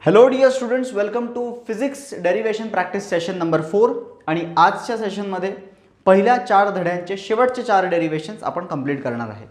Hello dear students, welcome to physics derivation practice session number 4. आणि आजच्या सेशनमध्ये पहिल्या 4 धड्यांचे शेवटचे 4 डेरिवेशन्स आपण कंप्लीट करणार आहे.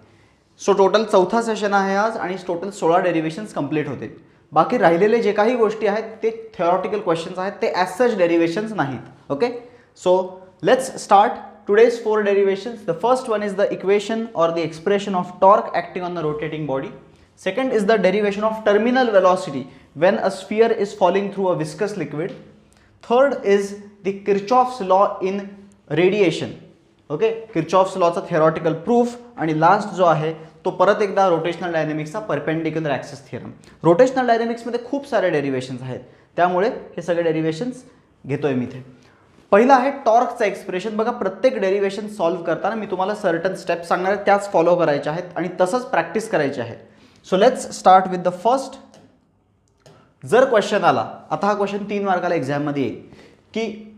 सो टोटल चौथा सेशन आहे आज आणि टोटल 16 डेरिवेशन्स कंप्लीट होतील. बाकी राहिलेले जे काही गोष्टी आहेत ते थेरॉटिकल क्वेश्चन्स आहेत, ते ॲज सच डेरिवेशन्स नाहीत. Okay, so let's start today's 4 derivations. The first one is the equation or the expression of torque acting on the rotating body. Second is the derivation of terminal velocity when a sphere is falling through a viscous liquid. Third is the Kirchhoff's law in radiation. Okay, Kirchhoff's law चा theoretical proof. आणि last जो आहे तो परत एकदा rotational डायनॅमिक्सचा perpendicular axis theorem. Rotational डायनॅमिक्समध्ये खूप सारे डेरिवेशन्स आहेत, त्यामुळे हे सगळे डेरिवेशन्स घेतोय मी इथे. पहिला आहे टॉर्कचा एक्सप्रेशन. बघा, प्रत्येक डेरिवेशन सॉल्व्ह करताना मी तुम्हाला सर्टन स्टेप्स सांगणार आहे, त्याच फॉलो करायच्या आहेत आणि तसंच प्रॅक्टिस करायची आहे. So let's start with the first. जर क्वेश्चन आला, आता हा क्वेश्चन 3 मार्काला एक्झाममध्ये येईल की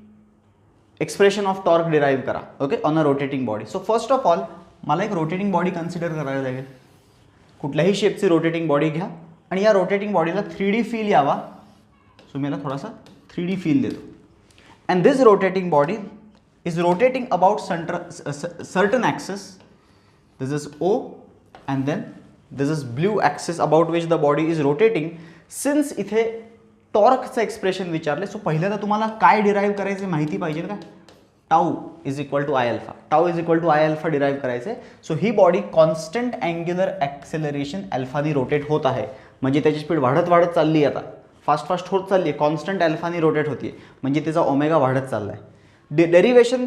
एक्सप्रेशन ऑफ टॉर्क डिराईव्ह करा. Okay, on a rotating body. So first of all मला एक रोटेटिंग बॉडी कन्सिडर करावी लागेल. कुठल्याही शेपची रोटेटिंग बॉडी घ्या आणि या रोटेटिंग बॉडीला 3D फील यावा. सो मी याला थोडासा 3D फील देतो. And this rotating body is rotating about certain axis. This is O and then this is blue axis about which the body is rotating. Since इथे टॉर्कचं expression विचारले, so पहिल्यांदा तुम्हाला काय derive करायचे माहिती पाहिजे का? Tau is equal to I alpha. Tau is equal to I alpha derive करायचे. सो ही बॉडी कॉन्स्टंट अँग्युलर ॲक्सेलरेशन अल्फानी रोटेट होत आहे, म्हणजे त्याची स्पीड वाढत वाढत चालली आहे. आता फास्ट फास्ट होत चालली आहे, कॉन्स्टंट अल्फानी रोटेट होते, म्हणजे तिचा ओमेगा वाढत चालला आहे. डेरिवेशन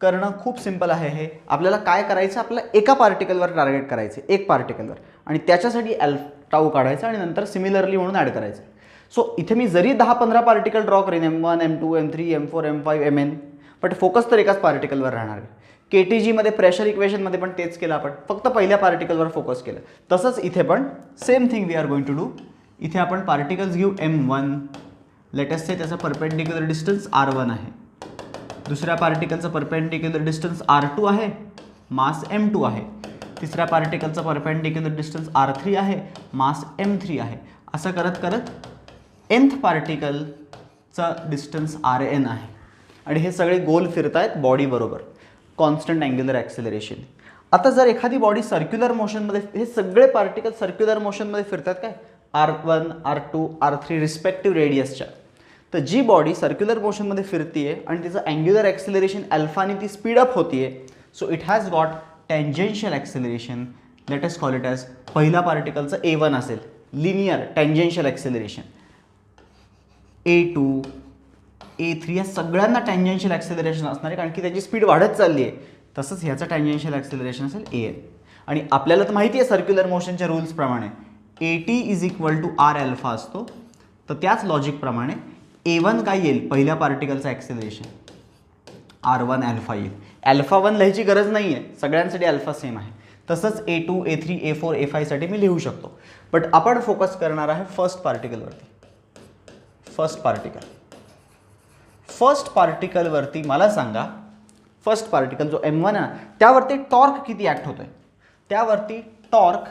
करणं खूप सिम्पल आहे. हे आपल्याला काय करायचं, आपल्याला एका पार्टिकलवर टार्गेट करायचे, एक पार्टिकलवर, आणि त्याच्यासाठी टाऊ काढायचं आणि नंतर सिमिलरली म्हणून ॲड करायचं. सो इथे मी जरी 10-15 पार्टिकल ड्रॉ करेन, M1, M2, M3, M4, M5, Mn, but focus तर एकाच पार्टिकलवर राहणार आहे. KTGमध्ये प्रेशर इक्वेशनमध्ये पण तेच केलं, आपण फक्त पहिल्या पार्टिकलवर फोकस केलं. तसंच इथे पण same thing we are going to do. इथे आपण पार्टिकल्स घेऊ M1, लेटेस्ट से त्याचा परपेंडिक्युलर डिस्टन्स R1 आहे. दुसऱ्या पार्टिकलचं परपेंडिक्युलर डिस्टन्स R2 आहे, मास M2 आहे. तिसऱ्या पार्टिकलचं परपेंडिक्युलर डिस्टन्स R3 आहे, मास M3 आहे. असं करत करत nth पार्टिकलचा डिस्टन्स Rn आहे. आणि हे सगळे गोल फिरतायत बॉडी बरोबर, कॉन्स्टंट अँग्युलर ॲक्सेलरेशन. आता जर एखादी बॉडी सर्क्युलर मोशनमध्ये, हे सगळे पार्टिकल सर्क्युलर मोशनमध्ये फिरतात काय, R1, R2, R3 रिस्पेक्टिव्ह रेडियसच्या, तर जी बॉडी सर्क्युलर मोशनमध्ये फिरतीये आणि तिचं अँग्युलर ॲक्सेलरेशन अल्फाने ती स्पीडअप होतीये, so it has got tangential acceleration. Let us call it as, पहिल्या पार्टिकलचं A1 असेल, linear tangential acceleration. A2, A3 या सगळ्यांना टँजेन्शियल ॲक्सेलरेशन असणार आहे, कारण की त्याची स्पीड वाढत चालली आहे. तसंच ह्याचं टँजेन्शियल ॲक्सेलरेशन असेल An. आणि आपल्याला तर माहिती आहे सर्क्युलर मोशनच्या रूल्सप्रमाणे AT is equal to R alpha असतो, तर त्याच लॉजिकप्रमाणे A1 काय येईल, पहिल्या पार्टिकलचं ॲक्सेलरेशन R1 अल्फा येईल. अल्फा 1 लिहायची गरज नाही आहे, सगळ्यांसाठी अल्फा सेम आहे. तसंच A2, A3, A4, A5 साठी मी लिहू शकतो, बट आपण फोकस करणार आहे फर्स्ट पार्टिकलवरती. फर्स्ट पार्टिकलवरती मला सांगा, फर्स्ट पार्टिकल जो M1 आहे ना, त्यावरती टॉर्क किती ॲक्ट होतोय. त्यावरती टॉर्क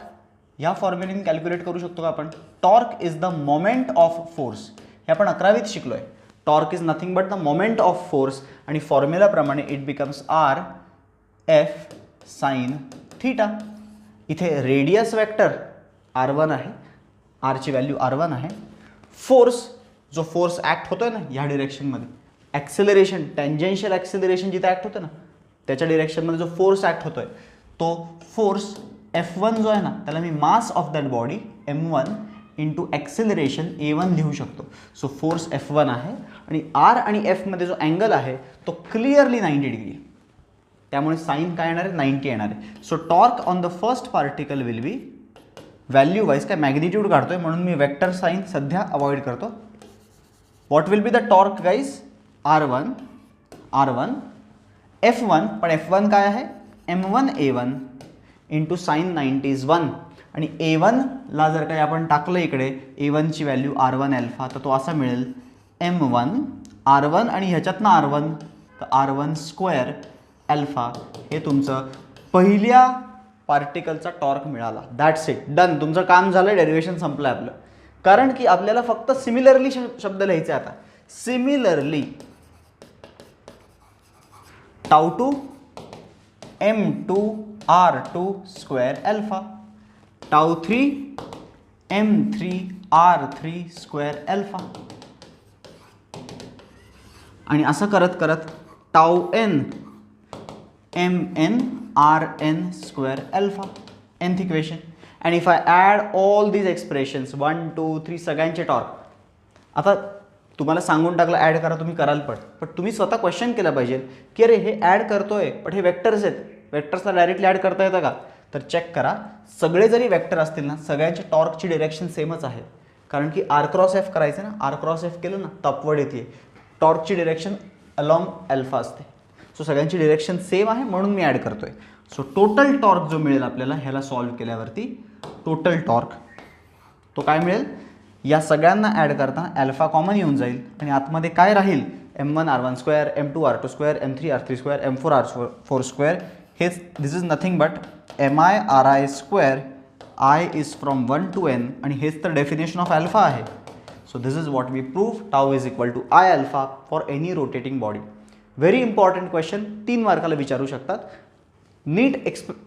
या फॉर्म्युलेने कॅल्क्युलेट करू शकतो का आपण. Torque is the moment of force. हे आपण 11वीत शिकलोय. Torque is nothing but the moment of force, आणि फॉर्म्युलाप्रमाणे it becomes R F sine theta. इथे रेडियस वेक्टर R1 आहे, आरची व्हॅल्यू R1 आहे. फोर्स, जो फोर्स ॲक्ट होतोय ना ह्या डिरेक्शनमध्ये, ॲक्सेलरेशन टँजेन्शियल ॲक्सेलरेशन जिथे ॲक्ट होतं ना त्याच्या डिरेक्शनमध्ये जो फोर्स ॲक्ट होतोय, तो फोर्स F1 जो आहे ना, त्याला मी mass of that body M1 into acceleration A1 लिहू शकतो. सो फोर्स F1 आहे आणि R आणि F मध्ये जो अँगल आहे तो क्लिअरली 90 डिग्री आहे, त्यामुळे साईन काय येणार आहे, 90 येणार आहे. So torque on the first particle will be, value wise काय मॅग्निट्यूड काढतोय म्हणून मी वेक्टर साईन सध्या अवॉइड करतो. What will be the torque guys, R1 F1, पण F1 काय आहे, M1 A1 into sine 90 is 1. आणि A1 ला जर काही आपण टाकलं इकडे, A1 ची व्हॅल्यू R1 अल्फा, तर तो असा मिळेल M1 R1 आणि ह्याच्यातनं R1, तर R1 स्क्वेअर अल्फा. हे तुमचं पहिल्या पार्टिकलचा टॉर्क मिळाला. That's it, done. तुमचं काम झालं, डेरिवेशन संपलं आपलं. कारण की आपल्याला फक्त सिमिलरली शब्द लिहायचे आता. Similarly τ2 m2 r2 square alpha, τ3 m3 r3 square alpha, आणि असं करत करत τn mn rn square alpha, nth equation. And if I add all these expressions 1 2 3 सगळ्यांचे टॉर्क. आता तुम्हाला सांगून टाकलं ॲड करा, तुम्ही कराल पण तुम्ही स्वतः क्वेश्चन केला पाहिजे की अरे हे ॲड करतोय पण हे वेक्टर्स आहेत, वेक्टर्सला डायरेक्टली ॲड करता येतं का? तर चेक करा, सगळे जरी वेक्टर असतील ना सगळ्यांच्या टॉर्कची डिरेक्शन सेमच आहे. कारण की आर क्रॉस एफ करायचं ना, आर क्रॉस एफ केलं ना तर अपवर्ड येते, टॉर्कची डिरेक्शन अलॉंग अल्फा असते. सो सगळ्यांची डिरेक्शन सेम आहे म्हणून मी ॲड करतोय. सो टोटल टॉर्क जो मिळेल आपल्याला ह्याला सॉल्व्ह केल्यावरती, टोटल टॉर्क तो काय मिळेल, या सगळ्यांना ॲड करताना अल्फा कॉमन येऊन जाईल आणि आतमध्ये काय राहील, m1 r1 square, m2 r2 square, m3 r3 square, m4 r4 square. हेच this is nothing but mi ri square, i is from 1 to n, आणि हेच तर डेफिनेशन ऑफ अल्फा आहे. So this is what we prove, tau is equal to i alpha for any rotating body. Very important question, 3 मार्काला विचारू शकतात. नीट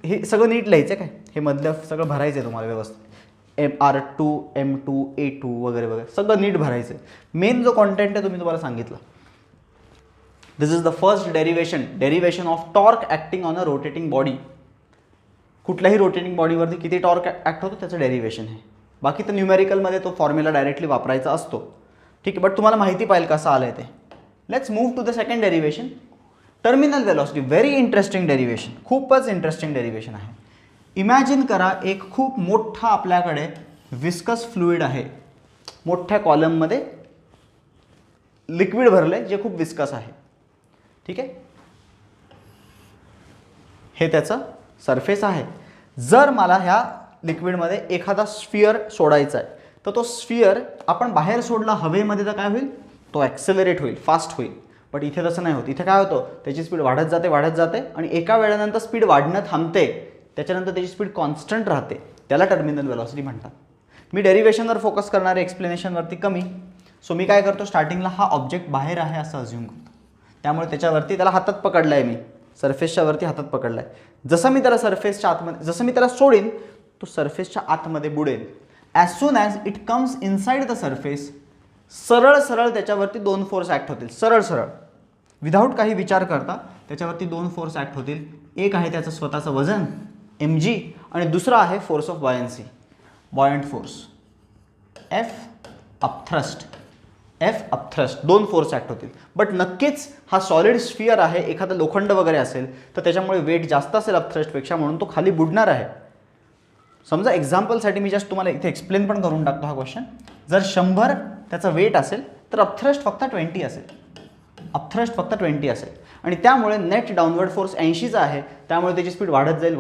हे सगळं नीट लिहायचं काय, हे मधलं सगळं भरायचं आहे तुम्हाला व्यवस्थित. r2 m2 a2 वगैरे वगैरे सगळं नीट भरायचं आहे. मेन जो कॉन्टेंट आहे तुम्ही तुम्हाला सांगितलं. This is the first derivation of torque acting on a rotating body. कुठल्याही रोटेटिंग बॉडीवरती किती टॉर्क ॲक्ट होतो त्याचं डेरिवेशन आहे. बाकी तर न्यूमेरिकलमध्ये तो फॉर्म्युला डायरेक्टली वापरायचा असतो. ठीक आहे, बट तुम्हाला माहिती पाहिजे कसं आलं आहे ते. Let's move to the second derivation, terminal velocity. Very interesting derivation, खूपच इंटरेस्टिंग डेरिवेशन आहे. इमॅजिन करा एक खूप मोठा आपल्याकडे विस्कस फ्लुइड आहे, मोठ्या कॉलममध्ये लिक्विड भरलंय जे खूप विस्कस आहे. ठीक आहे, हे त्याचं सरफेस आहे. जर मला ह्या लिक्विडमध्ये एखादा स्फिअर सोडायचा आहे तर तो स्फिअर आपण बाहेर सोडला हवेमध्ये तर काय होईल, तो ॲक्सेलरेट होईल, फास्ट होईल. बट इथे तसं नाही होत. इथे काय होतं, त्याची स्पीड वाढत जाते आणि एका वेळेनंतर स्पीड वाढणं थांबते, त्याच्यानंतर त्याची स्पीड कॉन्स्टंट राहते. त्याला टर्मिनल वेलॉसिटी म्हणतात. मी डेरिवेशनवर फोकस करणार आहे, एक्सप्लेनेशनवरती कमी. सो मी काय करतो, स्टार्टिंगला हा ऑब्जेक्ट बाहेर आहे असं अज्युम करतो. त्यामुळे त्याच्यावरती त्याला हातात पकडला आहे, मी सरफेसच्या वरती हातात पकडला आहे. जसं मी त्याला सरफेसच्या आतमध्ये, जसं मी त्याला सोडीन तो सरफेसच्या आतमध्ये बुडेल. As soon as it comes inside the surface, सरळ सरळ त्याच्यावरती 2 फोर्स ॲक्ट होतील. सरळ सरळ विदाऊट काही विचार करता त्याच्यावरती 2 फोर्स ॲक्ट होतील. एक आहे त्याचं स्वतःचं वजन mg, आणि दुसरा आहे force of buoyancy, buoyant force F upthrust. 2 force act होतील. बट नक्कीच हा सॉलिड स्फिअर आहे, एखादा लोखंड वगैरे असेल तर त्याच्यामुळे वेट जास्त असेल अपथ्रस्टपेक्षा, म्हणून तो खाली बुडणार आहे. समजा एक्झाम्पलसाठी मी जस्ट तुम्हाला इथे एक्सप्लेन पण करून टाकतो हा क्वेश्चन. जर 100 त्याचा वेट असेल तर अपथ्रस्ट फक्त 20 असेल. आणि त्यामुळे नेट डाऊनवर्ड फोर्स 80चा आहे. त्यामुळे त्याची स्पीड वाढत जाईल.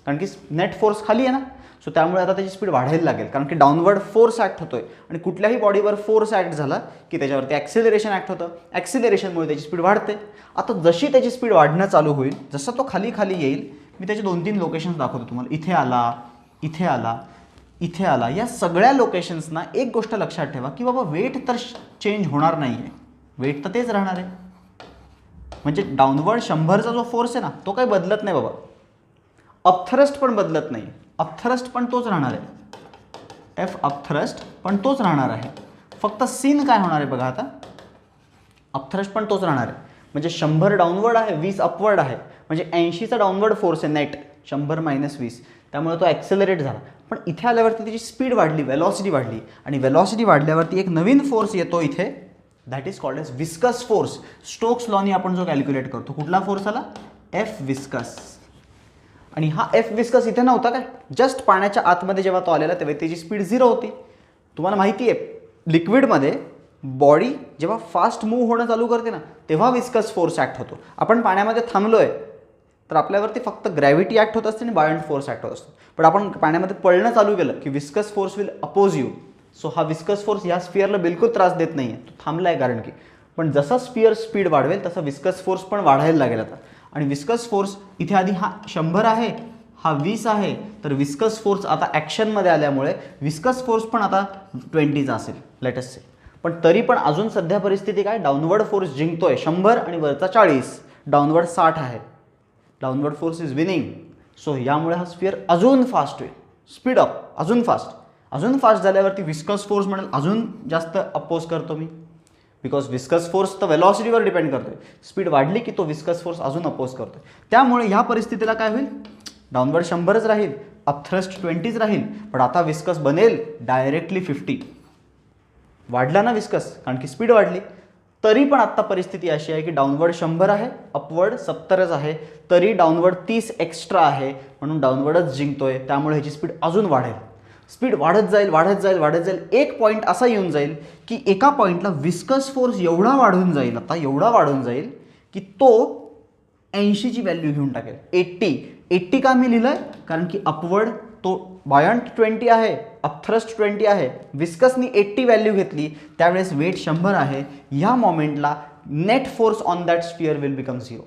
कारण की नेट फोर्स खाली आहे ना, सो त्यामुळे आता त्याची स्पीड वाढायला लागेल. कारण की डाऊनवर्ड फोर्स ॲक्ट होतोय आणि कुठल्याही बॉडीवर फोर्स ॲक्ट झाला की त्याच्यावरती ॲक्सिलरेशन ॲक्ट होतं. ॲक्सिलरेशनमुळे त्याची स्पीड वाढते. आता जशी त्याची स्पीड वाढणं चालू होईल, जसं तो खाली येईल, मी त्याचे 2-3 लोकेशन्स दाखवतो तुम्हाला. इथे आला. या सगळ्या लोकेशन्सना एक गोष्ट लक्षात ठेवा की बाबा वेट तर चेंज होणार नाही आहे, वेट तर तेच राहणार आहे. म्हणजे डाऊनवर्ड 100चा जो फोर्स आहे ना तो काही बदलत नाही बाबा. अपथ्रस्ट पण बदलत नाही, अपथ्रस्ट पण तोच राहणार आहे. F अपथ्रस्ट पण तोच राहणार आहे. फक्त सीन काय होणार आहे बघा आता, अपथ्रस्ट पण तोच राहणार आहे. म्हणजे 100 डाऊनवर्ड आहे, 20 अपवर्ड आहे. म्हणजे 80चा डाऊनवर्ड फोर्स आहे नेट, 100 - 20, त्यामुळे तो ॲक्सेलरेट झाला. पण इथे आल्यावरती त्याची स्पीड वाढली, वेलॉसिटी वाढली, आणि वेलॉसिटी वाढल्यावरती एक नवीन फोर्स येतो इथे, that is called as viscous force. Stokes लॉनी आपण जो कॅल्क्युलेट करतो, कुठला फोर्स आला, F विस्कस. आणि हा F विस्कस इथे नव्हता काय, जस्ट पाण्याच्या आतमध्ये जेव्हा तो आलेला तेव्हा त्याची स्पीड 0 होती. तुम्हाला माहिती आहे लिक्विडमध्ये बॉडी जेव्हा फास्ट मूव्ह होणं चालू करते ना तेव्हा विस्कस फोर्स ॲक्ट होतो. आपण पाण्यामध्ये थांबलोय तर आपल्यावरती फक्त ग्रॅव्हिटी ॲक्ट होत असते आणि बायंट फोर्स ॲक्ट होत असतो. पण आपण पाण्यामध्ये पळणं चालू केलं की viscous force will oppose you. So हा विस्कस फोर्स या स्फिअरला बिलकुल त्रास देत नाही आहे, तो थांबला आहे कारण की. पण जसा स्फिअर स्पीड वाढवेल तसा विस्कस फोर्स पण वाढायला लागेल आता. आणि विस्कस फोर्स इथे आधी हा 100 आहे, हा 20 आहे, तर विस्कस फोर्स आता ॲक्शनमध्ये आल्यामुळे विस्कस फोर्स पण आता 20चा असेल लेट अस से. पण तरी पण अजून सध्या परिस्थिती काय, डाऊनवर्ड फोर्स जिंकतोय 100 आणि वरचा 40, डाऊनवर्ड 60 आहे. Downward force is winning. So यामुळे हा स्फिअर अजून फास्ट होईल, स्पीड अप, अजून फास्ट झाल्यावरती विस्कस फोर्स म्हणेल अजून जास्त अपोज करतो मी, बिकॉज विस्कस फोर्स तर वेलॉसिटीवर डिपेंड करतोय. स्पीड वाढली की तो विस्कस फोर्स अजून अपोज करतोय. त्यामुळे ह्या परिस्थितीला काय होईल, डाऊनवर्ड 100च राहील, अपथ्रस्ट 20च राहील, पण आता विस्कस बनेल डायरेक्टली 50. वाढला ना विस्कस, कारण की स्पीड वाढली. तरी पण आत्ता परिस्थिती अशी आहे की डाऊनवर्ड 100 आहे, अपवर्ड 70च आहे, तरी डाऊनवर्ड 30 एक्स्ट्रा आहे, म्हणून डाऊनवर्डच जिंकतोय. त्यामुळे ह्याची स्पीड अजून वाढेल. स्पीड वाढत जाईल. एक पॉईंट असा येऊन जाईल की एका पॉईंटला विस्कस फोर्स एवढा वाढून जाईल की तो 80ची व्हॅल्यू घेऊन टाकेल. 80 का मी लिहिलंय, कारण की अपवर्ड तो बायंट 20 आहे, अपथ्रस्ट 20 आहे, विस्कसनी 80 व्हॅल्यू घेतली, त्यावेळेस वेट 100 आहे. ह्या मोमेंटला net force on that sphere will become 0.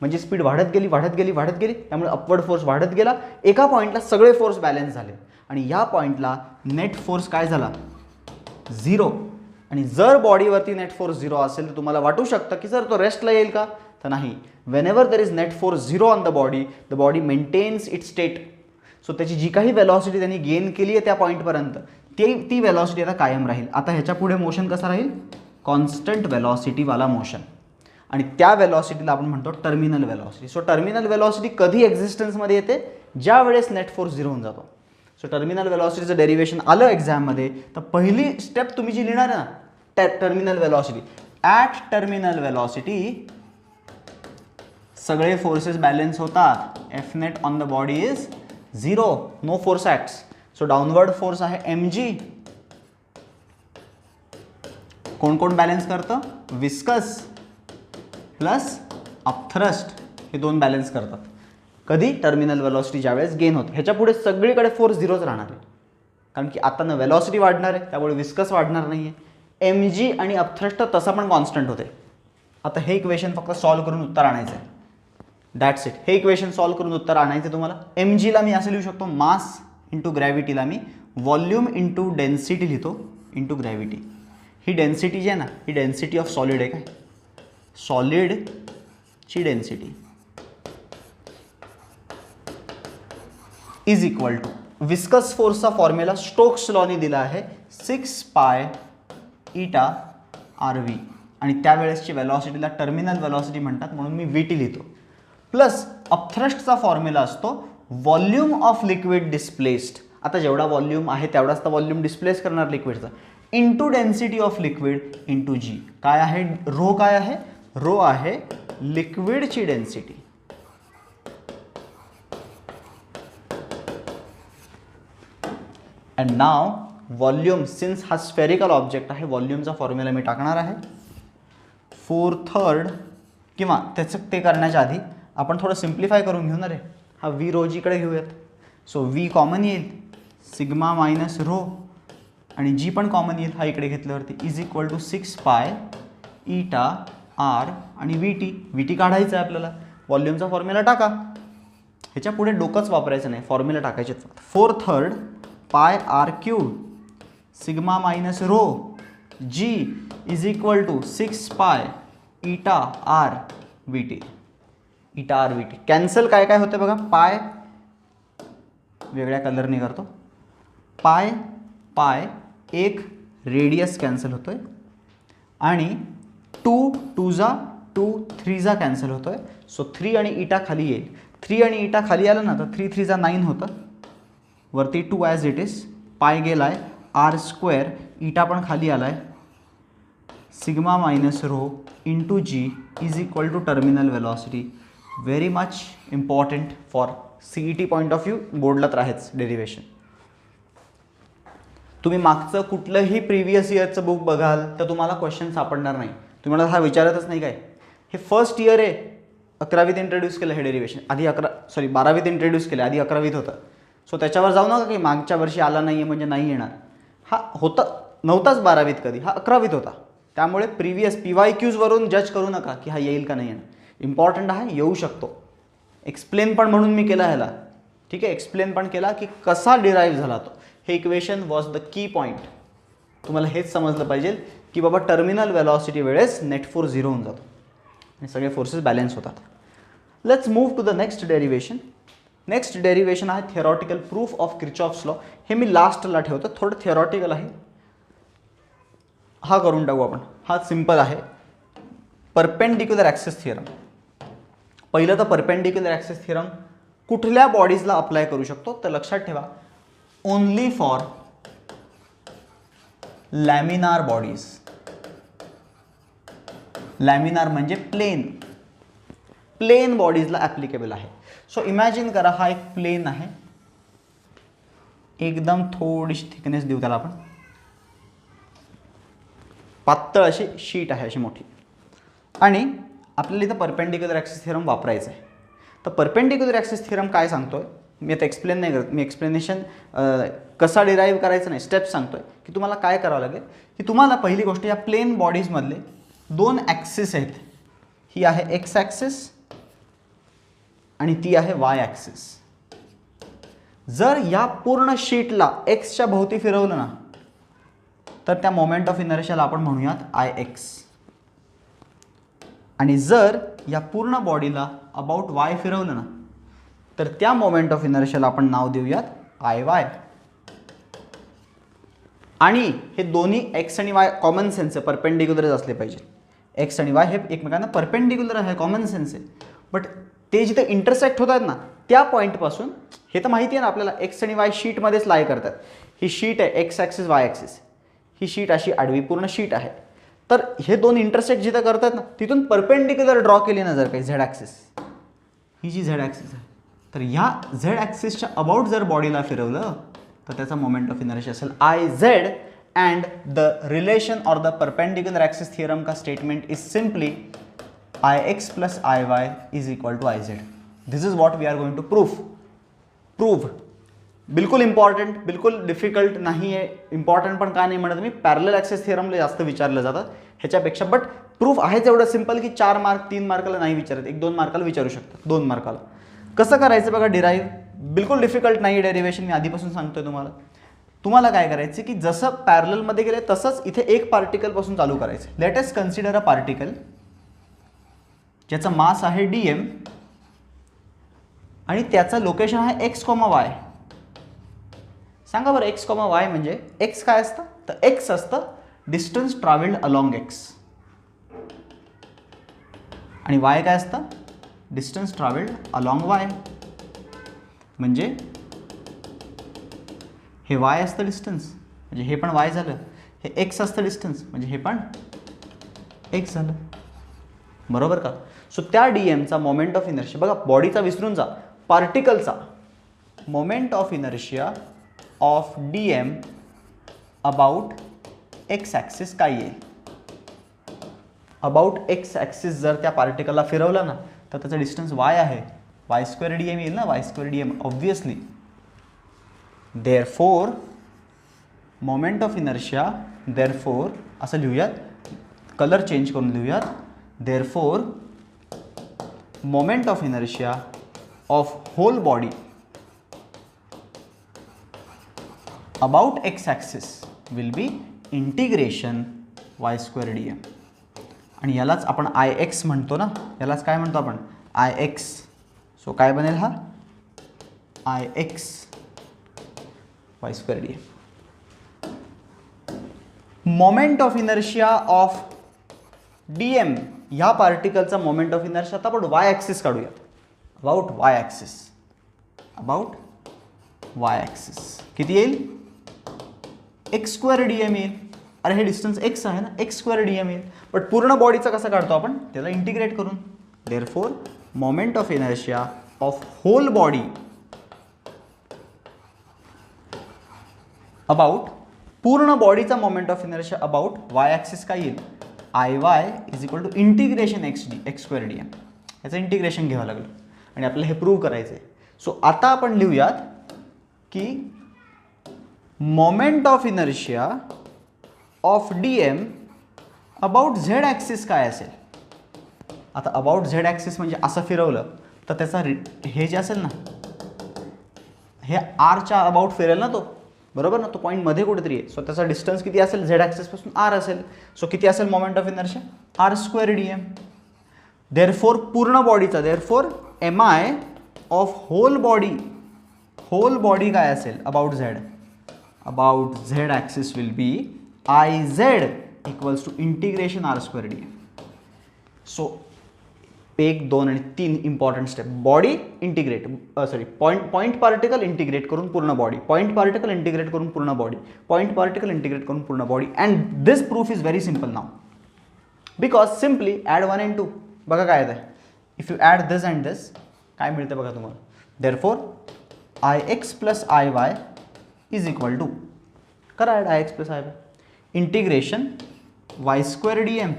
म्हणजे स्पीड वाढत गेली, त्यामुळे अपवर्ड फोर्स वाढत गेला. एका पॉईंटला सगळे फोर्स बॅलन्स झाले आणि या पॉईंटला नेट फोर्स काय झाला, 0. आणि जर बॉडीवरती नेट फोर्स 0 असेल तर तुम्हाला वाटू शकतं की सर तो रेस्टला येईल का, तर नाही. Whenever there is net force 0 on the body maintains its state. So त्याची जी काही वेलॉसिटी त्यांनी गेन केली आहे त्या पॉईंटपर्यंत ती वेलॉसिटी आता कायम राहील. आता ह्याच्या पुढे मोशन कसा राहील, कॉन्स्टंट वेलॉसिटीवाला मोशन. आणि त्या वेलॉसिटीला आपण म्हणतो terminal velocity. So terminal velocity कधी एक्झिस्टन्समध्ये येते, ज्या वेळेस नेट फोर्स 0 होऊन जातो. सो टर्मिनल वेलॉसिटीचं डेरिवेशन आलं एक्झाममध्ये, तर पहिली स्टेप तुम्ही जी लिहिणार आहे ना, terminal velocity. At terminal velocity सगळे फोर्सेस बॅलन्स होतात. F net on the body is 0, no force acts. So downward force आहे mg. कोण बॅलन्स करतं, विस्कस प्लस अपथ्रस्ट, हे दोन बॅलन्स करतात. कधी, टर्मिनल वेलॉसिटी ज्यावेळेस गेन होते. ह्याच्या पुढे सगळीकडे फोर्स 0च राहणार आहे, कारण की आता न वेलॉसिटी वाढणार आहे, त्यामुळे विस्कस वाढणार नाही आहे. mg आणि अपथ्रस्ट तसा पण कॉन्स्टंट होते. आता हे इक्वेशन फक्त सॉल्व्ह करून उत्तर आणायचं आहे. That's it. हे इक्वेशन सॉल्व्ह करून उत्तर आणायचं तुम्हाला. mgला मी असं लिहू शकतो, मास इंटू ग्रॅव्हिटीला मी व्हॉल्यूम इंटू डेन्सिटी लिहितो, इंटू ग्रॅव्हिटी. ही डेन्सिटी जी आहे ना, ही डेन्सिटी ऑफ सॉलिड आहे. काय, सॉलिडची density is equal to viscous फोर्सचा फॉर्म्युला स्टोक्स लॉने दिला आहे 6 पाय ईटा RV. आणि त्यावेळेसची वेलॉसिटीला टर्मिनल वेलॉसिटी म्हणतात, म्हणून मी VT लिहितो. प्लस अपथ्रस्टचा फॉर्म्युला असतो व्हॉल्यूम ऑफ लिक्विड डिस्प्लेस्ड. आता जेवढा व्हॉल्यूम आहे तेवढाच तर व्हॉल्यूम डिस्प्लेस करणार लिक्विडचा, into density of liquid into G. काय आहे रो, काय आहे रो, आहे लिक्विडची density. And now volume, since हा स्फेरिकल ऑब्जेक्ट आहे, व्हॉल्यूमचा फॉर्म्युला मी टाकणार आहे 4/3. किंवा त्याचं ते करण्याच्या आधी आपण थोडं सिम्प्लिफाय करून घेऊ ना रे. हा V रो जीकडे घेऊयात. सो V कॉमन येईल, सिग्मा मायनस रो, आणि G पण कॉमन येईल, हा इकडे घेतल्यावरती, is equal to 6 pi eta R आणि VT काढायचं आहे आपल्याला. व्हॉल्यूमचा फॉर्म्युला टाका, ह्याच्या पुढे डोकंच वापरायचं नाही, फॉर्म्युला टाकायचे फक्त. 4/3 pi R³ sigma minus rho G is equal to 6 pi eta R VT. Eta R VT cancel काय काय होतं बघा. पाय वेगळ्या कलरने करतो, पाय एक रेडियस कॅन्सल होतोय, आणि 2 2 3 कॅन्सल होतोय. सो 3 आणि ईटा खाली येईल. 3 आणि ईटा खाली आलं ना, तर 3 3 9 होतं, वरती 2 ॲज इट इज, पाय गेलाय, R², ईटा पण खाली आलाय, sigma minus rho into G is equal to terminal velocity. Very much important for CET point of view. बोर्डला तर आहेच डेरिवेशन. तुम्ही मागचं कुठलंही प्रिव्हियस इयरचं बुक बघाल तर तुम्हाला क्वेश्चन सापडणार नाही. तुम्हाला हा विचारतच नाही काय. हे फर्स्ट इयर आहे, 11वीत इंट्रोड्यूस केलं हे डेरिवेशन. आधी 12वीत इंट्रोड्यूस केलं, आधी 11वीत होतं. सो त्याच्यावर जाऊ नका की मागच्या वर्षी आला नाही आहे म्हणजे नाही येणार. हा नव्हताच 12वीत कधी, हा 11वीत होता. त्यामुळे प्रिव्हियस PYQवरून जज करू नका की हा येईल का नाही येणार. इम्पॉर्टंट आहे, येऊ शकतो. एक्सप्लेन पण म्हणून मी केला ह्याला. ठीक आहे, एक्सप्लेन पण केला की कसा डिराईव्ह झाला तो. हे equation was the key point. तुम्हाला हेच समजलं पाहिजे की बाबा टर्मिनल वेलॉसिटी वेळेस नेट फोर्स 0 होऊन जातो आणि सगळे फोर्सेस बॅलन्स होतात. Let's move to the next derivation. Next derivation आहे theoretical proof of Kirchhoff's law. हे मी लास्टला ठेवतो, थोडं थिअरॉटिकल आहे. हा करून टाकू आपण. हा सिम्पल आहे. Perpendicular axis theorem. पहिलं तर परपेंडिक्युलर ॲक्सिस थिअरम कुठल्या बॉडीजला अप्लाय करू शकतो तर लक्षात ठेवा, only for laminar bodies. Laminar म्हणजे प्लेन बॉडीजला ॲप्लिकेबल आहे. सो इमॅजिन करा हा एक प्लेन आहे, एकदम थोडीशी थिकनेस देऊ त्याला आपण, पातळ अशी शीट आहे अशी मोठी, आणि आपल्याला इथं परपेंडिक्युलर ॲक्सिस थिअरम वापरायचं आहे. तर परपेंडिक्युलर ॲक्सिस थिअरम काय सांगतोय, मी आता एक्सप्लेन नाही करत, मी एक्सप्लेनेशन कसा डिराईव्ह करायचं नाही, स्टेप्स सांगतोय की तुम्हाला काय करावं लागेल. की तुम्हाला पहिली गोष्ट या प्लेन बॉडीजमधले 2 ॲक्सिस आहेत. ही आहे एक्स ॲक्सिस आणि ती आहे वाय ॲक्सिस. जर या पूर्ण शीटला एक्सच्या भोवती फिरवलं ना तर त्या मोमेंट ऑफ इनर्शियाला आपण म्हणूयात आय एक्स. आणि जर या पूर्ण बॉडीला अबाउट वाय फिरवलं ना तर त्या मोमेंट ऑफ इनर्शियाला आपण नाव देऊयात आय वाय. आणि हे दोन्ही एक्स आणि वाय कॉमन सेन्स आहे, परपेंडिक्युलरच असले पाहिजे. एक्स आणि वाय हे एकमेकांना परपेंडिक्युलर आहे, कॉमन सेन्स आहे. बट ते जिथे इंटरसेक्ट होत आहेत ना त्या पॉईंटपासून, हे तर माहिती आहे ना आपल्याला, एक्स आणि वाय शीटमध्येच लाय करतात. ही शीट आहे एक्स ॲक्सिस वाय ॲक्सिस, ही शीट अशी आडवी पूर्ण शीट आहे. तर हे 2 इंटरसेक्ट जिथे करतात ना तिथून परपेंडिक्युलर ड्रॉ केली ना जर काही झेड ॲक्सिस, ही जी झेड ॲक्सिस आहे, तर ह्या झेड ॲक्सिसच्या अबाउट जर बॉडीला फिरवलं तर त्याचा मोमेंट ऑफ इनर्शिया असेल I Z. And the relation और द परपेंडिक्युलर ॲक्सिस थिअरम का statement is simply I X plus I Y is equal to I Z. This is what we are going to prove. बिलकुल important, बिलकुल difficult नाही आहे. Important पण का नाही म्हणत मी, पॅरलल ॲक्सिस थिअरमला जास्त विचारलं जातं ह्याच्यापेक्षा. बट प्रूफ आहेच एवढं सिम्पल की 4 मार्क 3 मार्काला नाही विचारत, 1-2 मार्काला विचारू शकतात, 2 मार्काला. कसं करायचं बघा डिराईव्ह, बिलकुल डिफिकल्ट नाही डेरिवेशन, मी आधीपासून सांगतोय तुम्हाला. तुम्हाला काय करायचं की जसं पॅरललमध्ये गेले तसंच इथे एक पार्टिकलपासून चालू करायचं. Let us consider a particle ज्याचं मास आहे dm आणि त्याचं लोकेशन आहे एक्स कॉमा वाय. सांगा बरं एक्स कॉमा वाय म्हणजे एक्स काय असतं, तर एक्स असतं डिस्टन्स ट्रॅव्हल्ड अलॉंग एक्स, आणि वाय काय असतं, डिस्टन्स ट्रॅव्हल्ड अलॉंग वाय. म्हणजे हे वाय असतं डिस्टन्स, म्हणजे हे पण वाय झालं. हे एक्स असतं डिस्टन्स, म्हणजे हे पण एक्स झालं. बरोबर का. सो त्या डीएमचा मोमेंट ऑफ इनर्शिया, बघा बॉडीचा विसरून जा, पार्टिकलचा moment of inertia of dm about X axis काय येईल. अबाउट एक्स ॲक्सिस जर त्या पार्टिकलला फिरवलं ना तर त्याचा डिस्टन्स वाय आहे, वाय स्क्वेअर डी एम येईल ना, Y square D M obviously. Therefore moment of inertia, therefore असं लिहूयात, कलर चेंज करून लिहूयात. Therefore moment of inertia of whole body about X axis will be integration Y square D M. आणि यालाच आपण I x म्हणतो ना, यालाच काय म्हणतो आपण, आय एक्स. सो काय बनेल हा, I X Y square D M. Moment of inertia of D M, ह्या पार्टिकलचा मोमेंट ऑफ इनर्शिया आता आपण वाय ॲक्सिस काढूयात. About Y axis, about Y axis किती येईल, एक्स स्क्वेअर डी एम येईल. अरे हे डिस्टन्स एक्स आहे ना, एक्स स्क्वेअर डी एम येईल. बट पूर्ण बॉडीचा कसं काढतो आपण, त्याला इंटिग्रेट करून. Therefore moment of inertia of whole body about, पूर्ण बॉडीचा moment of inertia about Y axis काय येईल, I Y is equal to integration X square D M. याचं इंटिग्रेशन घ्यावं लागलं आणि आपल्याला हे प्रूव्ह करायचं आहे. सो आता आपण लिहूयात की moment of inertia of D am about Z axis काय असेल. आता अबाउट झेड ॲक्सिस म्हणजे असं फिरवलं तर त्याचा हे जे असेल ना, हे आरच्या अबाउट फिरेल ना तो, बरोबर ना, तो पॉईंट मध्ये कुठेतरी आहे. सो त्याचा डिस्टन्स किती असेल, झेड ॲक्सिसपासून आर असेल. सो किती असेल moment of inertia, R square D M. Therefore पूर्ण बॉडीचा, therefore M I of whole body काय असेल, about Z axis will be I Z equals to integration R square D M. So 1, 2 आणि 3 important step. Body integrate, point particle integrate करून पूर्ण body, point particle integrate करून पूर्ण body, point particle integrate करून पूर्ण बॉडी. And this proof is very simple now, because simply add 1 and 2. बघा काय आहे, if you add this and this काय मिळते बघा तुम्हाला. Therefore I X plus I Y is equal to, करा add I X plus I Y, integration Y square D M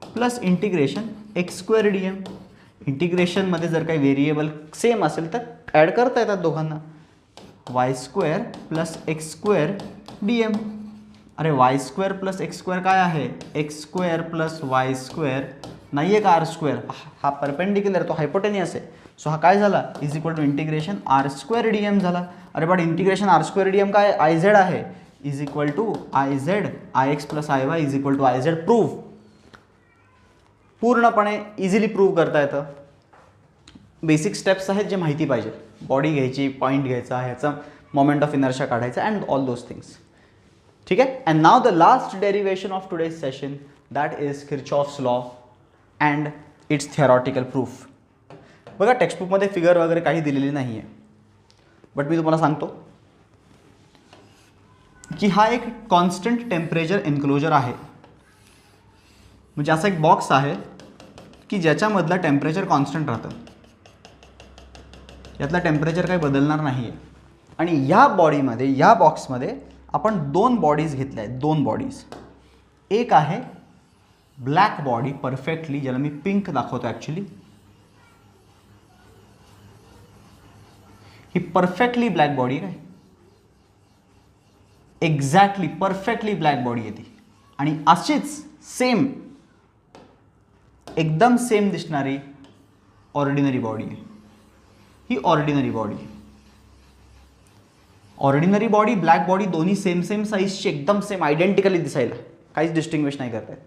plus integration X square D M. इंटिग्रेशनमध्ये जर काही variable same असेल तर ॲड करता येतात दोघांना. Y square plus X square D M. अरे Y square plus X square काय आहे, X square plus Y square नाही आहे का आर स्क्वेअर. हा परपेंडिक्युलर, तो हायपोटेनियस आहे. सो हा काय झाला, is equal to integration R square D M झाला. अरे but integration R square D M काय, आय झेड आहे, is equal to I Z I X plus I Y is equal to I Z. Prove, पूर्णपणे easily prove करता येतं. Basic steps आहेत जे माहिती पाहिजे. बॉडी घ्यायची, पॉईंट घ्यायचा, ह्याचा मोमेंट ऑफ इनर्शिया काढायचा अँड ऑल दोज थिंग्स. ठीक आहे. And now the last derivation of today's session, that is Kirchhoff's law and it's theoretical proof. बघा टेक्स्टबुकमध्ये फिगर वगैरे काही दिलेली नाही आहे, बट मी तुम्हाला सांगतो की हा एक कॉन्स्टंट टेम्परेचर एन्क्लोजर आहे. म्हणजे असा एक बॉक्स आहे की ज्याच्यामधलं टेम्परेचर कॉन्स्टंट राहतं, यातलं टेम्परेचर काही बदलणार नाही आहे. आणि या बॉडीमध्ये, या बॉक्समध्ये आपण 2 बॉडीज घेतल्या आहेत, 2 बॉडीज. एक आहे ब्लॅक बॉडी परफेक्टली, ज्याला मी पिंक दाखवतो ॲक्च्युली. ही परफेक्टली ब्लॅक बॉडी काय, एक्झॅक्टली परफेक्टली ब्लॅक बॉडी येते. आणि अशीच सेम, एकदम सेम दिसणारी ऑर्डिनरी बॉडी आहे. ही ordinary body, ordinary body black body दोन्ही सेम साईजची, एकदम सेम आयडेंटिकली दिसायला, काहीच डिस्टिंग्विश नाही करतायत.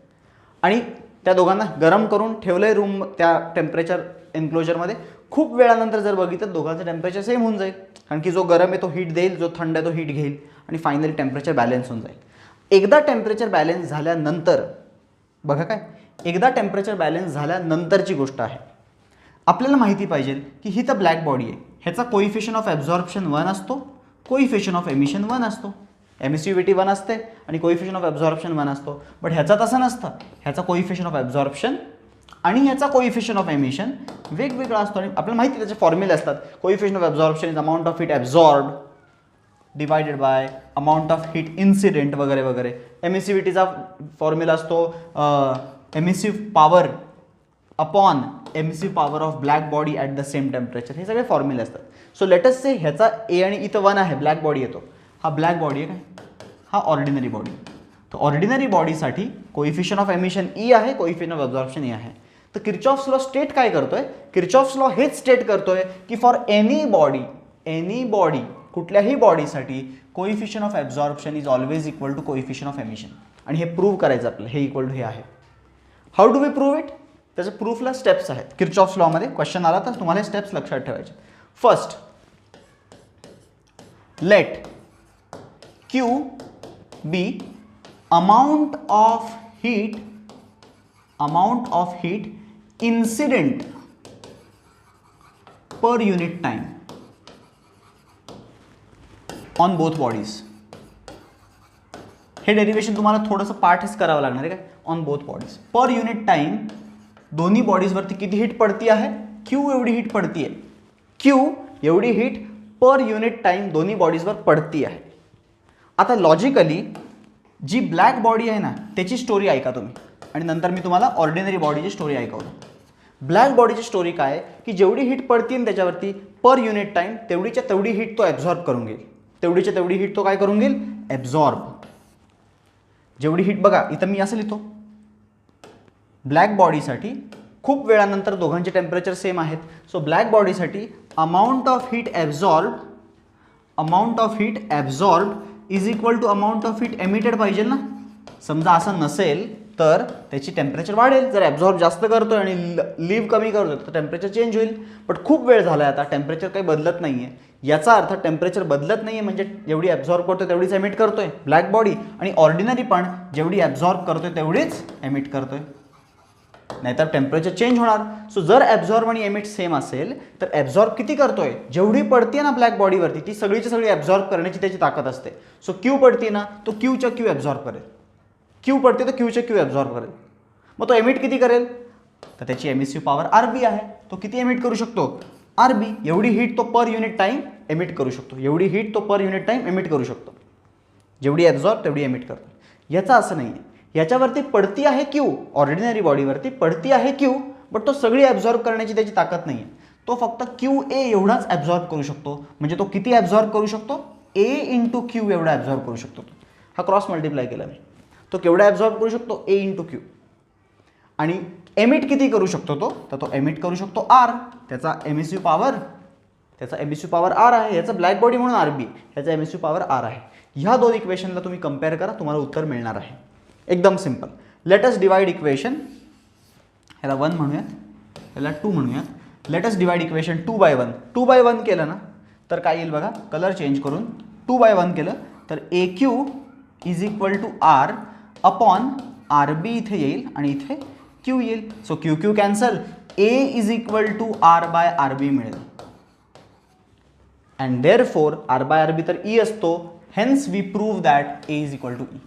आणि त्या दोघांना गरम करून ठेवलंय रूम, त्या टेम्परेचर एन्क्लोजरमध्ये. खूप वेळानंतर जर बघितलं दोघांचं टेम्परेचर सेम होऊन जाईल, कारण की जो गरम आहे तो हीट देईल, जो थंड आहे तो हीट घेईल, आणि फायनली टेम्परेचर बॅलन्स होऊन जाईल. एकदा टेम्परेचर बॅलन्स झाल्यानंतर, बघा काय, एकदा टेम्परेचर बॅलन्स झाल्यानंतरची गोष्ट आहे. आपल्याला माहिती पाहिजे की ही तर ब्लॅक बॉडी आहे, ह्याचा कोइफिशियंट ऑफ ॲब्झॉर्प्शन 1 असतो, कोइफिशियंट ऑफ एमिशन 1 असतो, एमिसिव्हिटी 1 असते आणि कोइफिशियंट ऑफ ॲब्झॉर्प्शन 1 असतो. बट ह्याचा तसं नसतं, ह्याचा कोइफिशियंट ऑफ ॲब्झॉर्प्शन आणि ह्याचा कोइफिशियंट ऑफ एमिशन वेगवेगळा असतो. आणि आपल्याला माहिती त्याचे फॉर्म्युले असतात. Coefficient of absorption is amount of heat absorbed divided by amount of heat incident वगैरे वगैरे. एमिसिव्हिटीचा फॉर्म्युला असतो emissive power upon emissive power of black body at the same temperature. हे सगळे फॉर्म्युले असतात. सो लेटस से ह्याचा ए आणि इथं 1 आहे, ब्लॅक बॉडी येतो, हा ब्लॅक बॉडी आहे काय, हा ऑर्डिनरी बॉडी. तर ऑर्डिनरी बॉडीसाठी कोइफिशियंट ऑफ एमिशन ई आहे, कोइफिशियंट ऑफ ॲब्झॉर्प्शन ई आहे. तर किर्चॉफ्स लॉ स्टेट काय करतोय, किर्चॉफ्स लॉ हेच स्टेट करतोय की फॉर एनी बॉडी कुठल्याही बॉडीसाठी coefficient of absorption is always equal to coefficient of emission. आणि हे प्रूव्ह करायचं आपल्याला, हे इक्वल टू हे आहे. How do we prove it, त्याच्या प्रूफला स्टेप्स आहेत. किर्चॉफ्स लॉमध्ये क्वेश्चन आला तर तुम्हाला स्टेप्स लक्षात ठेवायचे. First, let Q be amount of heat incident per unit time on both bodies. हे डेरिवेशन तुम्हाला थोडंसं पाठच करावं लागणार आहे काय, on both bodies per unit time. दोन्ही बॉडीजवरती किती हीट पडती आहे, Q एवढी हीट पडती आहे. Q एवढी हीट पर युनिट टाइम दोन्ही बॉडीजवर पडती आहे. आता लॉजिकली जी ब्लॅक बॉडी आहे ना त्याची स्टोरी ऐका तुम्ही, आणि नंतर मी तुम्हाला ऑर्डिनरी बॉडीची स्टोरी ऐकवतो. ब्लॅक बॉडीची स्टोरी काय की जेवढी हीट पडते ना त्याच्यावरती पर युनिट टाइम तेवढीच्या तेवढी हीट तो ॲब्झॉर्ब करून घेईल, तेवढीच्या तेवढी हीट तो काय करून घेईल, ॲब्झॉर्ब. जेवढी हीट बघा इथं मी असं लिहितो, ब्लॅक बॉडीसाठी खूप वेळानंतर दोघांचे टेम्परेचर सेम आहेत. सो ब्लॅक बॉडीसाठी amount of heat absorb amount of heat absorb is equal to amount of heat emitted पाहिजे ना. समजा असं नसेल तर त्याची टेम्परेचर वाढेल. जर ॲब्झॉर्ब जास्त करतोय आणि लीव्ह कमी करतोय तर टेम्परेचर चेंज होईल. बट खूप वेळ झाला आहे आता, टेम्परेचर काही बदलत नाही आहे. याचा अर्थ टेम्परेचर बदलत नाही आहे म्हणजे जेवढी ॲब्झॉर्ब करतोय तेवढीच एमिट करतोय ब्लॅक बॉडी, आणि ऑर्डिनरी पण जेवढी ॲब्झॉर्ब करतोय तेवढीच एमिट करतोय, नाहीतर टेम्परेचर चेंज होणार. सो जर ॲब्झॉर्ब आणि एमिट सेम असेल तर ॲब्झॉर्ब किती करतोय, जेवढी पडते ना ब्लॅक बॉडीवरती ती सगळीची सगळी ॲब्झॉर्ब करण्याची त्याची ताकद असते. सो क्यू पडते ना, तो क्यूच्या क्यू ॲब्झॉर्ब करेल. क्यू पडते तर क्यूच्या क्यू ॲब्झॉर्ब करेल. मग तो एमिट किती करेल, तर त्याची एमिसिव्ह पॉवर आरबी आहे. तो किती एमिट करू शकतो, आरबी. एवढी हीट तो पर युनिट टाइम एमिट करू शकतो. एवढी हीट तो पर युनिट टाइम एमिट करू शकतो. जेवढी ॲब्झॉर्ब तेवढी एमिट करतो. याचा असं नाही आहे. याच्यावरती पडती आहे क्यू, ऑर्डिनरी बॉडीवरती पडती आहे क्यू, बट तो सगळी ॲब्झॉर्ब करण्याची त्याची ताकद नाही आहे. तो फक्त क्यू ए एवढाच ॲब्झॉर्ब करू शकतो. म्हणजे तो किती ॲब्झॉर्ब करू शकतो, ए इंटू क्यू एवढा ॲब्झॉर्ब करू शकतो. हा क्रॉस मल्टिप्लाय केला मी. तो केवढा ॲब्झॉर्ब करू शकतो, ए इंटू क्यू. आणि एमिट किती करू शकतो तो, तर तो एमिट करू शकतो आर. त्याचा एमिसिव्ह पॉवर आर आहे. याचा ब्लॅक बॉडी म्हणून आरबी, याचा एमिसिव्ह पॉवर आर आहे. ह्या दोन इक्वेशनला तुम्ही कम्पेअर करा, तुम्हाला उत्तर मिळणार आहे. एकदम simple. Let us divide equation. ह्याला 1 म्हणूयात, ह्याला 2 म्हणूयात. Let us divide equation 2/1. 2/1 केलं ना तर काय येईल बघा, कलर चेंज करून 2/1 केलं तर A Q is equal to R upon R B इथे येईल आणि इथे क्यू येईल. So Q Q cancel, A is equal to R by R B मिळेल. And therefore R by R B तर ई असतो. Hence we prove that A is equal to E.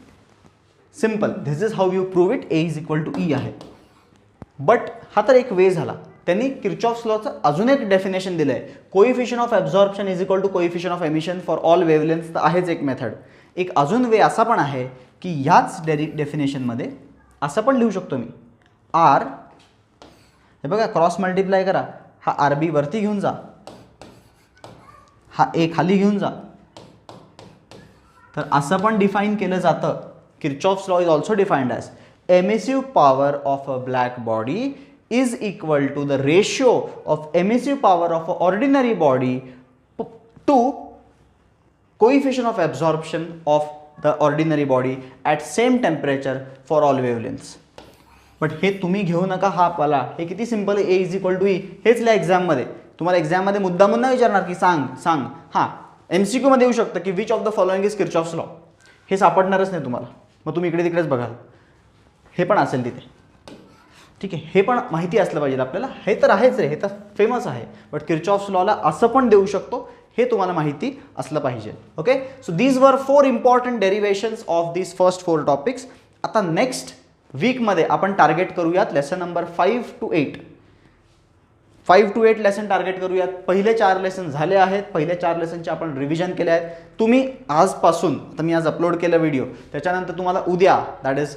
Simple. This is how you prove it. A is equal to E आहे. But हा तर एक वे झाला. त्यांनी Kirchhoff's लॉचं अजून एक डेफिनेशन दिलं आहे. Coefficient of absorption is equal to coefficient of emission for all wavelength. तर आहेच एक मेथड. एक अजून वे असा पण आहे की ह्याच डेफिनेशनमध्ये असं पण लिहू शकतो मी, आर, हे बघा क्रॉस मल्टिप्लाय करा. हा आर बी वरती घेऊन जा, हा ए खाली घेऊन जा. तर असं पण डिफाईन केलं जातं. Kirchhoff's law is also defined as emissive power of a black body is equal to the ratio of emissive power of a ordinary body to coefficient of absorption of the ordinary body at same temperature for all wavelengths. But हे तुम्ही घेऊ नका हा पाला. हे किती simple आहे. ए is equal to E. हेच लिहा एक्झाममध्ये. तुम्हाला एक्झाममध्ये मुद्दामून नाही विचारणार की सांग. हां, MCQमध्ये येऊ शकतं की which of the following is Kirchhoff's law. हे सापडणारच नाही तुम्हाला. मग तुम्ही इकडे तिकडेच बघाल. हे पण असेल तिथे. ठीक आहे, हे पण माहिती असलं पाहिजे आपल्याला. हे तर आहेच रे, हे तर फेमस आहे. बट किर्चॉफ्स लॉला असं पण देऊ शकतो, हे तुम्हाला माहिती असलं पाहिजे. Okay, so these were 4 important derivations of these first 4 topics. आता नेक्स्ट वीकमध्ये आपण टार्गेट करूयात lesson number 5 to 8. 5 to 8 lesson target करूयात. पहिले 4 लेसन झाले आहेत. पहिल्या 4 लेसनचे आपण रिव्हिजन केले आहेत. तुम्ही आजपासून, आता मी आज अपलोड केलं व्हिडिओ, त्याच्यानंतर तुम्हाला उद्या, दॅट इज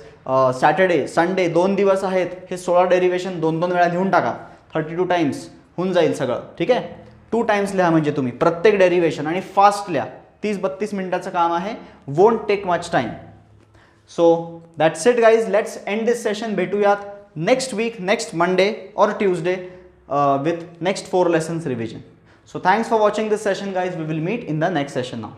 सॅटर्डे, संडे, 2 दिवस आहेत. हे 16 डेरिवेशन 2-2 वेळा लिहून टाका. 32 टाइम्स होऊन जाईल सगळं. ठीक आहे, 2 टाइम्स लिहा म्हणजे तुम्ही प्रत्येक डेरिवेशन, आणि फास्ट लिहा. 30-32 मिनिटाचं काम आहे. Won't take much time. So that's it guys. Let's end this session. भेटूयात नेक्स्ट वीक, नेक्स्ट मंडे और Tuesday with next 4 lessons revision. So thanks for watching this session guys. We will meet in the next session now.